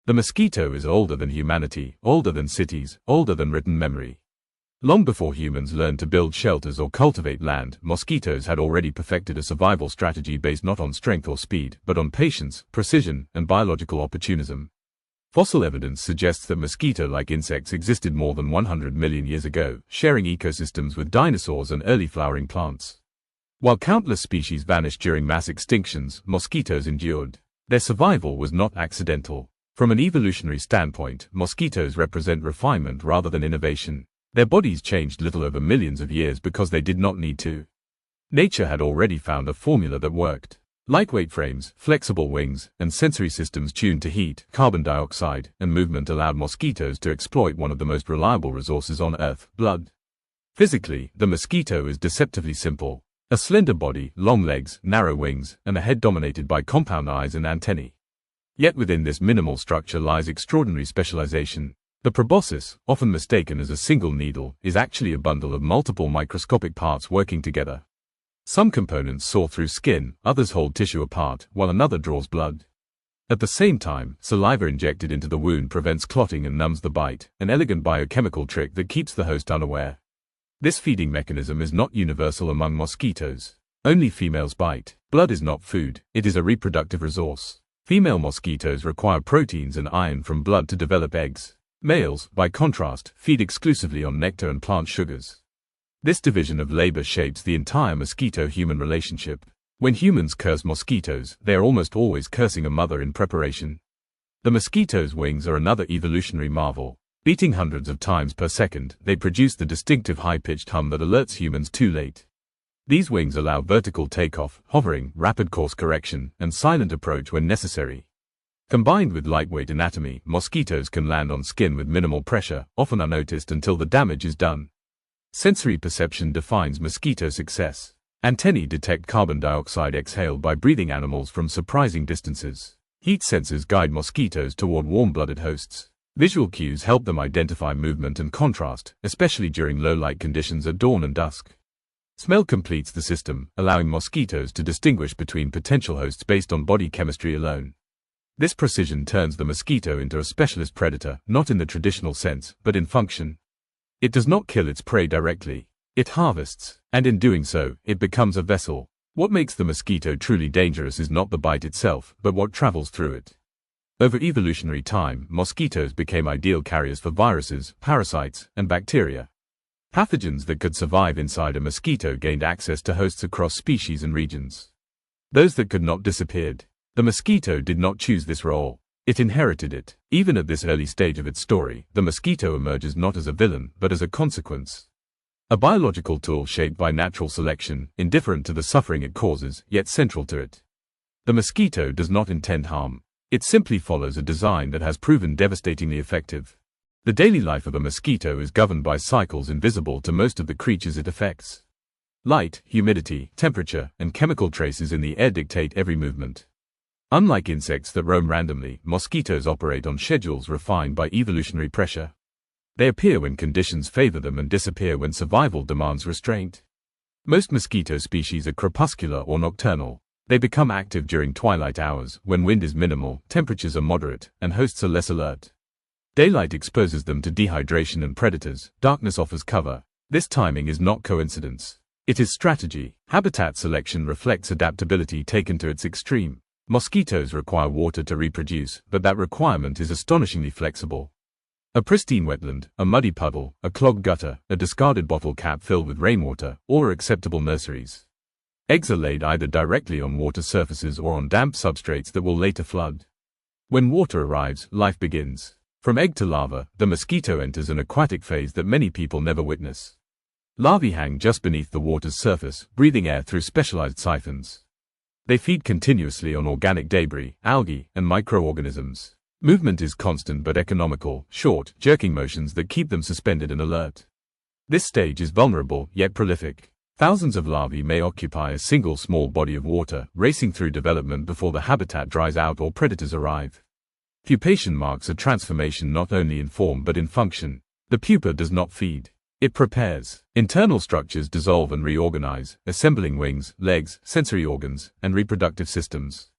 The mosquito is older than humanity, older than cities, older than written memory. Long before humans learned to build shelters or cultivate land, mosquitoes had already perfected a survival strategy based not on strength or speed, but on patience, precision, and biological opportunism. Fossil evidence suggests that mosquito-like insects existed more than 100 million years ago, sharing ecosystems with dinosaurs and early flowering plants. While countless species vanished during mass extinctions, mosquitoes endured. Their survival was not accidental. From an evolutionary standpoint, mosquitoes represent refinement rather than innovation. Their bodies changed little over millions of years because they did not need to. Nature had already found a formula that worked. Lightweight frames, flexible wings, and sensory systems tuned to heat, carbon dioxide, and movement allowed mosquitoes to exploit one of the most reliable resources on Earth, blood. Physically, the mosquito is deceptively simple. A slender body, long legs, narrow wings, and a head dominated by compound eyes and antennae. Yet within this minimal structure lies extraordinary specialization. The proboscis, often mistaken as a single needle, is actually a bundle of multiple microscopic parts working together. Some components saw through skin, others hold tissue apart, while another draws blood. At the same time, saliva injected into the wound prevents clotting and numbs the bite, an elegant biochemical trick that keeps the host unaware. This feeding mechanism is not universal among mosquitoes. Only females bite. Blood is not food, it is a reproductive resource. Female mosquitoes require proteins and iron from blood to develop eggs. Males, by contrast, feed exclusively on nectar and plant sugars. This division of labor shapes the entire mosquito-human relationship. When humans curse mosquitoes, they are almost always cursing a mother in preparation. The mosquito's wings are another evolutionary marvel. Beating hundreds of times per second, they produce the distinctive high-pitched hum that alerts humans too late. These wings allow vertical takeoff, hovering, rapid course correction, and silent approach when necessary. Combined with lightweight anatomy, mosquitoes can land on skin with minimal pressure, often unnoticed until the damage is done. Sensory perception defines mosquito success. Antennae detect carbon dioxide exhaled by breathing animals from surprising distances. Heat sensors guide mosquitoes toward warm-blooded hosts. Visual cues help them identify movement and contrast, especially during low-light conditions at dawn and dusk. Smell completes the system, allowing mosquitoes to distinguish between potential hosts based on body chemistry alone. This precision turns the mosquito into a specialist predator, not in the traditional sense, but in function. It does not kill its prey directly. It harvests, and in doing so, it becomes a vessel. What makes the mosquito truly dangerous is not the bite itself, but what travels through it. Over evolutionary time, mosquitoes became ideal carriers for viruses, parasites, and bacteria. Pathogens that could survive inside a mosquito gained access to hosts across species and regions. Those that could not disappeared. The mosquito did not choose this role. It inherited it. Even at this early stage of its story, the mosquito emerges not as a villain, but as a consequence. A biological tool shaped by natural selection, indifferent to the suffering it causes, yet central to it. The mosquito does not intend harm. It simply follows a design that has proven devastatingly effective. The daily life of a mosquito is governed by cycles invisible to most of the creatures it affects. Light, humidity, temperature, and chemical traces in the air dictate every movement. Unlike insects that roam randomly, mosquitoes operate on schedules refined by evolutionary pressure. They appear when conditions favor them and disappear when survival demands restraint. Most mosquito species are crepuscular or nocturnal. They become active during twilight hours, when wind is minimal, temperatures are moderate, and hosts are less alert. Daylight exposes them to dehydration and predators, darkness offers cover. This timing is not coincidence. It is strategy. Habitat selection reflects adaptability taken to its extreme. Mosquitoes require water to reproduce, but that requirement is astonishingly flexible. A pristine wetland, a muddy puddle, a clogged gutter, a discarded bottle cap filled with rainwater, all are acceptable nurseries. Eggs are laid either directly on water surfaces or on damp substrates that will later flood. When water arrives, life begins. From egg to larva, the mosquito enters an aquatic phase that many people never witness. Larvae hang just beneath the water's surface, breathing air through specialized siphons. They feed continuously on organic debris, algae, and microorganisms. Movement is constant but economical, short, jerking motions that keep them suspended and alert. This stage is vulnerable, yet prolific. Thousands of larvae may occupy a single small body of water, racing through development before the habitat dries out or predators arrive. Pupation marks a transformation not only in form but in function. The pupa does not feed. It prepares. Internal structures dissolve and reorganize, assembling wings, legs, sensory organs, and reproductive systems.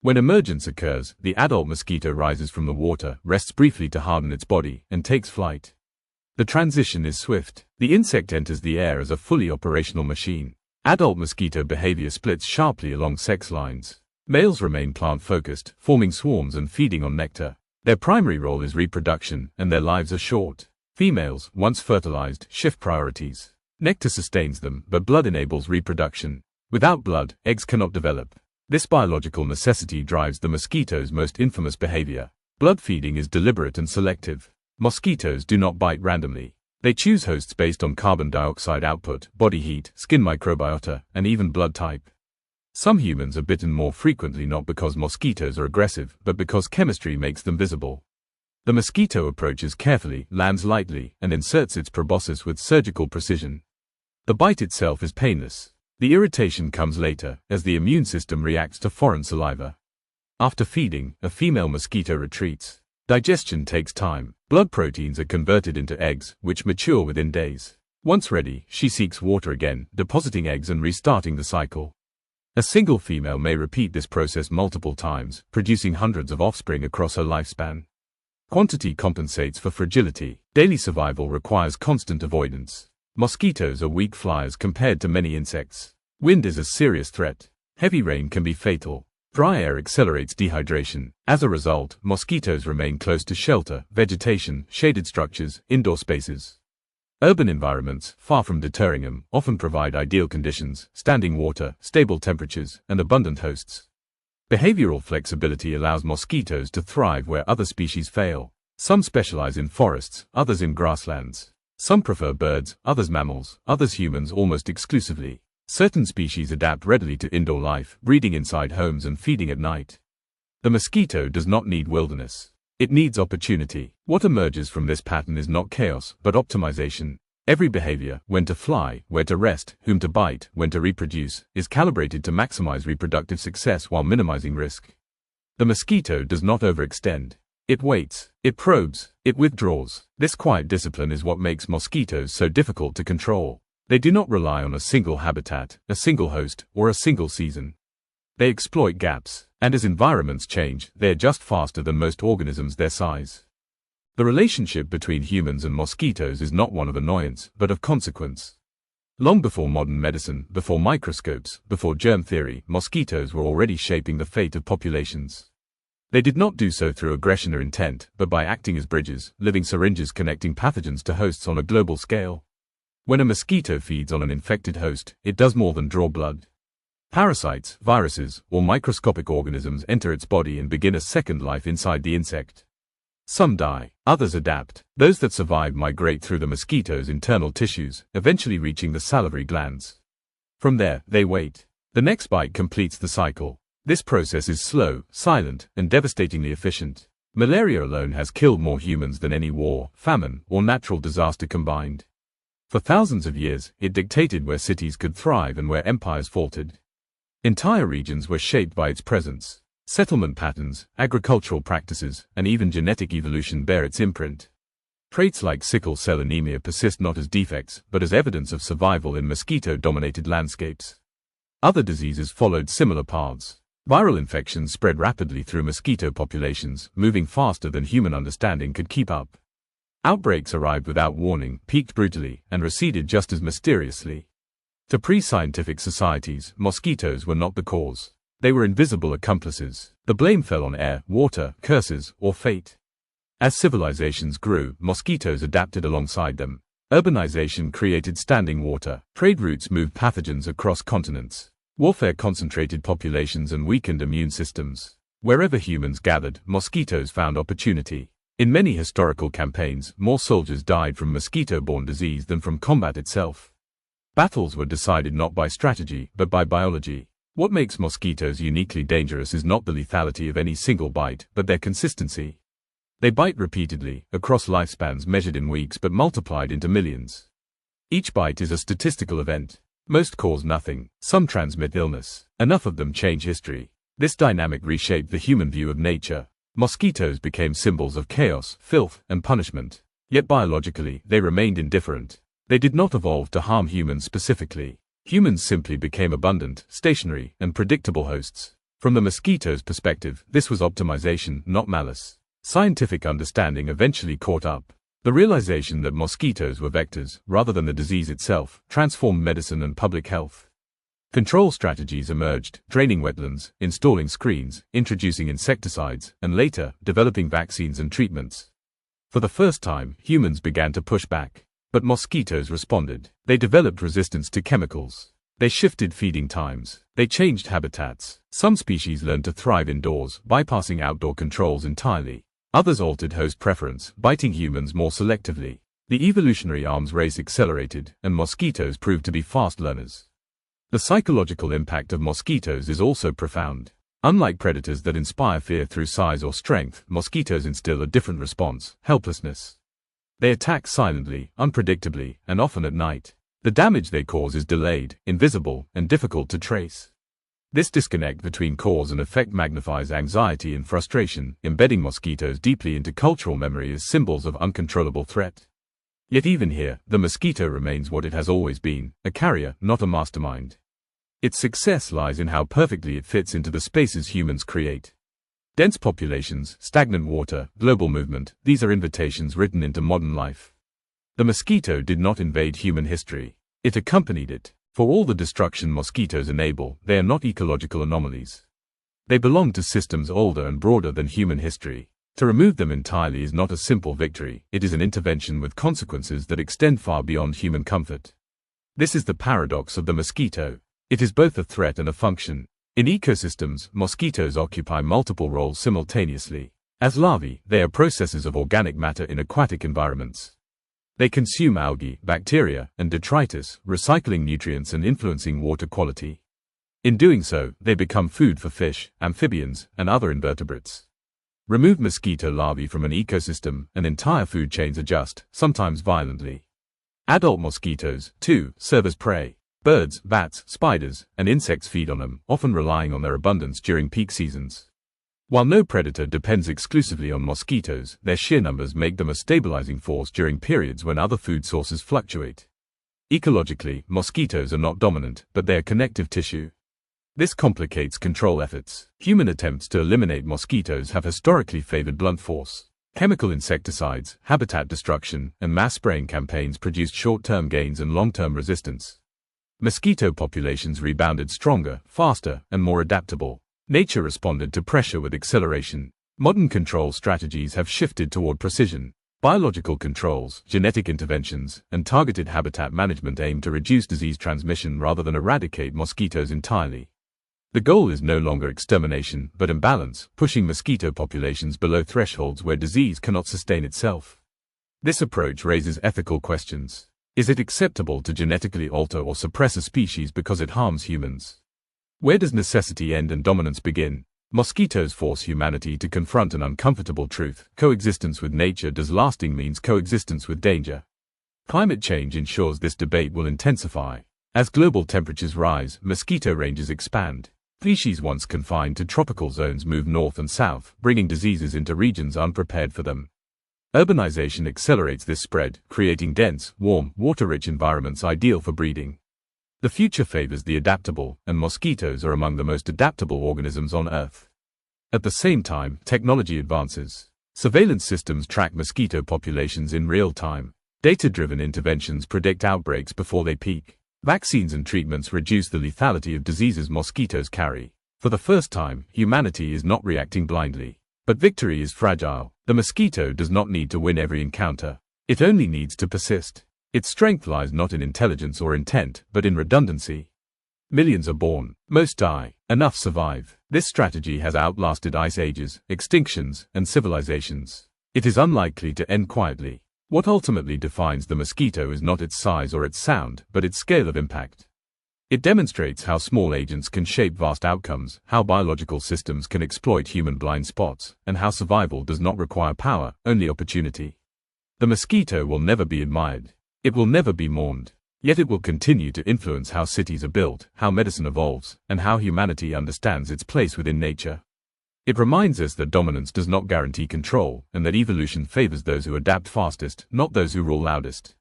When emergence occurs, the adult mosquito rises from the water, rests briefly to harden its body, and takes flight. The transition is swift. The insect enters the air as a fully operational machine. Adult mosquito behavior splits sharply along sex lines. Males remain plant-focused, forming swarms and feeding on nectar. Their primary role is reproduction, and their lives are short. Females, once fertilized, shift priorities. Nectar sustains them, but blood enables reproduction. Without blood, eggs cannot develop. This biological necessity drives the mosquito's most infamous behavior. Blood feeding is deliberate and selective. Mosquitoes do not bite randomly. They choose hosts based on carbon dioxide output, body heat, skin microbiota, and even blood type. Some humans are bitten more frequently not because mosquitoes are aggressive, but because chemistry makes them visible. The mosquito approaches carefully, lands lightly, and inserts its proboscis with surgical precision. The bite itself is painless. The irritation comes later, as the immune system reacts to foreign saliva. After feeding, a female mosquito retreats. Digestion takes time. Blood proteins are converted into eggs, which mature within days. Once ready, she seeks water again, depositing eggs and restarting the cycle. A single female may repeat this process multiple times, producing hundreds of offspring across her lifespan. Quantity compensates for fragility. Daily survival requires constant avoidance. Mosquitoes are weak flyers compared to many insects. Wind is a serious threat. Heavy rain can be fatal. Dry air accelerates dehydration. As a result, mosquitoes remain close to shelter, vegetation, shaded structures, indoor spaces. Urban environments, far from deterring them, often provide ideal conditions: standing water, stable temperatures, and abundant hosts. Behavioral flexibility allows mosquitoes to thrive where other species fail. Some specialize in forests, others in grasslands. Some prefer birds, others mammals, others humans almost exclusively. Certain species adapt readily to indoor life, breeding inside homes and feeding at night. The mosquito does not need wilderness. It needs opportunity. What emerges from this pattern is not chaos, but optimization. Every behavior, when to fly, where to rest, whom to bite, when to reproduce, is calibrated to maximize reproductive success while minimizing risk. The mosquito does not overextend. It waits, it probes, it withdraws. This quiet discipline is what makes mosquitoes so difficult to control. They do not rely on a single habitat, a single host, or a single season. They exploit gaps, and as environments change, they adjust faster than most organisms their size. The relationship between humans and mosquitoes is not one of annoyance, but of consequence. Long before modern medicine, before microscopes, before germ theory, mosquitoes were already shaping the fate of populations. They did not do so through aggression or intent, but by acting as bridges, living syringes connecting pathogens to hosts on a global scale. When a mosquito feeds on an infected host, it does more than draw blood. Parasites, viruses, or microscopic organisms enter its body and begin a second life inside the insect. Some die, others adapt. Those that survive migrate through the mosquito's internal tissues, eventually reaching the salivary glands. From there, they wait. The next bite completes the cycle. This process is slow, silent, and devastatingly efficient. Malaria alone has killed more humans than any war, famine, or natural disaster combined. For thousands of years, it dictated where cities could thrive and where empires faltered. Entire regions were shaped by its presence. Settlement patterns, agricultural practices, and even genetic evolution bear its imprint. Traits like sickle cell anemia persist not as defects, but as evidence of survival in mosquito-dominated landscapes. Other diseases followed similar paths. Viral infections spread rapidly through mosquito populations, moving faster than human understanding could keep up. Outbreaks arrived without warning, peaked brutally, and receded just as mysteriously. To pre-scientific societies, mosquitoes were not the cause. They were invisible accomplices. The blame fell on air, water, curses, or fate. As civilizations grew, mosquitoes adapted alongside them. Urbanization created standing water. Trade routes moved pathogens across continents. Warfare concentrated populations and weakened immune systems. Wherever humans gathered, mosquitoes found opportunity. In many historical campaigns, more soldiers died from mosquito-borne disease than from combat itself. Battles were decided not by strategy, but by biology. What makes mosquitoes uniquely dangerous is not the lethality of any single bite, but their consistency. They bite repeatedly, across lifespans measured in weeks but multiplied into millions. Each bite is a statistical event. Most cause nothing, some transmit illness. Enough of them change history. This dynamic reshaped the human view of nature. Mosquitoes became symbols of chaos, filth, and punishment. Yet biologically, they remained indifferent. They did not evolve to harm humans specifically. Humans simply became abundant, stationary, and predictable hosts. From the mosquito's perspective, this was optimization, not malice. Scientific understanding eventually caught up. The realization that mosquitoes were vectors, rather than the disease itself, transformed medicine and public health. Control strategies emerged, draining wetlands, installing screens, introducing insecticides, and later, developing vaccines and treatments. For the first time, humans began to push back. But mosquitoes responded. They developed resistance to chemicals. They shifted feeding times. They changed habitats. Some species learned to thrive indoors, bypassing outdoor controls entirely. Others altered host preference, biting humans more selectively. The evolutionary arms race accelerated, and mosquitoes proved to be fast learners. The psychological impact of mosquitoes is also profound. Unlike predators that inspire fear through size or strength, mosquitoes instill a different response: helplessness. They attack silently, unpredictably, and often at night. The damage they cause is delayed, invisible, and difficult to trace. This disconnect between cause and effect magnifies anxiety and frustration, embedding mosquitoes deeply into cultural memory as symbols of uncontrollable threat. Yet even here, the mosquito remains what it has always been: a carrier, not a mastermind. Its success lies in how perfectly it fits into the spaces humans create. Dense populations, stagnant water, global movement, these are invitations written into modern life. The mosquito did not invade human history. It accompanied it. For all the destruction mosquitoes enable, they are not ecological anomalies. They belong to systems older and broader than human history. To remove them entirely is not a simple victory, it is an intervention with consequences that extend far beyond human comfort. This is the paradox of the mosquito. It is both a threat and a function. In ecosystems, mosquitoes occupy multiple roles simultaneously. As larvae, they are processors of organic matter in aquatic environments. They consume algae, bacteria, and detritus, recycling nutrients and influencing water quality. In doing so, they become food for fish, amphibians, and other invertebrates. Remove mosquito larvae from an ecosystem, and entire food chains adjust, sometimes violently. Adult mosquitoes, too, serve as prey. Birds, bats, spiders, and insects feed on them, often relying on their abundance during peak seasons. While no predator depends exclusively on mosquitoes, their sheer numbers make them a stabilizing force during periods when other food sources fluctuate. Ecologically, mosquitoes are not dominant, but they are connective tissue. This complicates control efforts. Human attempts to eliminate mosquitoes have historically favored blunt force. Chemical insecticides, habitat destruction, and mass spraying campaigns produced short-term gains and long-term resistance. Mosquito populations rebounded stronger, faster, and more adaptable. Nature responded to pressure with acceleration. Modern control strategies have shifted toward precision. Biological controls, genetic interventions, and targeted habitat management aim to reduce disease transmission rather than eradicate mosquitoes entirely. The goal is no longer extermination, but imbalance, pushing mosquito populations below thresholds where disease cannot sustain itself. This approach raises ethical questions. Is it acceptable to genetically alter or suppress a species because it harms humans? Where does necessity end and dominance begin? Mosquitoes force humanity to confront an uncomfortable truth: coexistence with nature does lasting means coexistence with danger. Climate change ensures this debate will intensify. As global temperatures rise, mosquito ranges expand. Species once confined to tropical zones move north and south, bringing diseases into regions unprepared for them. Urbanization accelerates this spread, creating dense, warm, water-rich environments ideal for breeding. The future favors the adaptable, and mosquitoes are among the most adaptable organisms on Earth. At the same time, technology advances. Surveillance systems track mosquito populations in real time. Data-driven interventions predict outbreaks before they peak. Vaccines and treatments reduce the lethality of diseases mosquitoes carry. For the first time, humanity is not reacting blindly. But victory is fragile. The mosquito does not need to win every encounter. It only needs to persist. Its strength lies not in intelligence or intent, but in redundancy. Millions are born. Most die. Enough survive. This strategy has outlasted ice ages, extinctions, and civilizations. It is unlikely to end quietly. What ultimately defines the mosquito is not its size or its sound, but its scale of impact. It demonstrates how small agents can shape vast outcomes, how biological systems can exploit human blind spots, and how survival does not require power, only opportunity. The mosquito will never be admired. It will never be mourned. Yet it will continue to influence how cities are built, how medicine evolves, and how humanity understands its place within nature. It reminds us that dominance does not guarantee control, and that evolution favors those who adapt fastest, not those who rule loudest.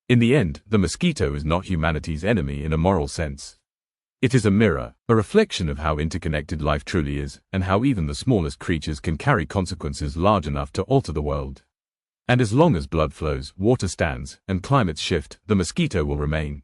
In the end, the mosquito is not humanity's enemy in a moral sense. It is a mirror, a reflection of how interconnected life truly is, and how even the smallest creatures can carry consequences large enough to alter the world. And as long as blood flows, water stands, and climates shift, the mosquito will remain.